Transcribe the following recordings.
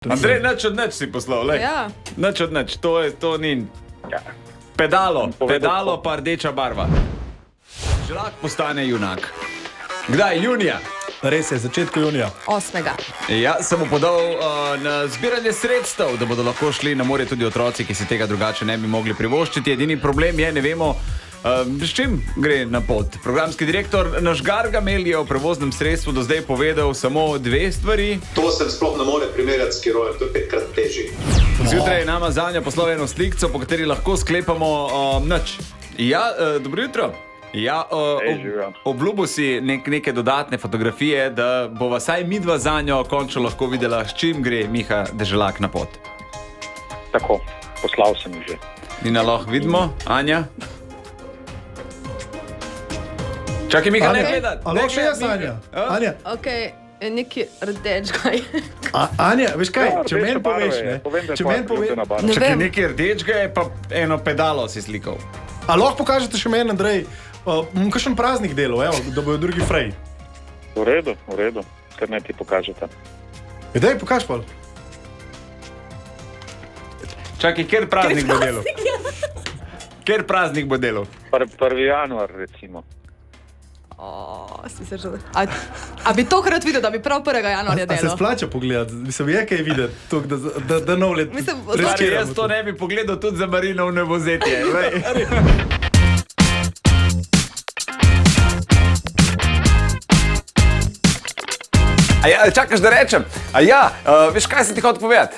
Andrej, nič od nič si poslal, lej. Ja. Nič od nič, to ni. Ja. Pedalo pa rdeča barva. Želak postane junak. Kdaj? Junija. Res je, začetku junija. 8. Ja, sem mu podal na zbiranje sredstev, da bodo lahko šli na more tudi otroci, ki si tega drugače ne bi mogli privoščiti. Edini problem je, ne vemo, s čim gre na pot. Programski direktor naš Gargamel je o prevoznem sredstvu do zdaj povedal samo dve stvari. To se sploh ne more primerjati s kirojem, to je 5-krat težje. Zjutraj je nama Zanja poslala eno slikco, po kateri lahko sklepamo nič. Ja, dobro jutro. Ja, obljubil si neke dodatne fotografije, da bova vsaj midva Zanjo končno lahko videla, s čim gre Miha Deželak na pot. Tako, poslal sem jih že. In lahko vidimo, Anja? Čakaj, Miha, ne gledati. A lahko še jaz, Anja? Anja, Ok, neki rdeč kaj. Anja, veš kaj, Ja, če meni rdeča barva poveš, je. ne? Povem, da je Če tvoja meni poveš, priljubljena barva. Ne Čakaj, vem. nekaj rdečega je pa eno pedalo si slikal. a lahko pokažete še meni, Andrej, kakšen praznik delal, evo, da bojo drugi frej. V redu, kar naj ti pokažete. Daj, pokaž pa. Čakaj, kjer praznik bo delal? Kjer praznik bo delal? 1. januar, recimo. Si se že... A bi to rad videl, da bi prav 1. januarja A se delal? splača pogledati? Mislim, je kaj videti, tok, da nov let Mislim, Stari, riskiramo jaz to tu. ne bi pogledal tudi za Marinov nevozetje. glej. A ja, čakaš, da rečem? A ja, veš, kaj sem ti hotel povedati?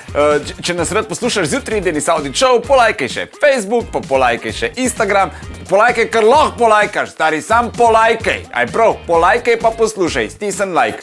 Če nas rad poslušaš zjutraj, Deni Saudi Show, polajkaj še Facebook, pa polajkaj še Instagram, polajkaj, kar lahko polajkaš, stari, sam polajkaj. Aj prav, polajkaj pa poslušaj, stisni like.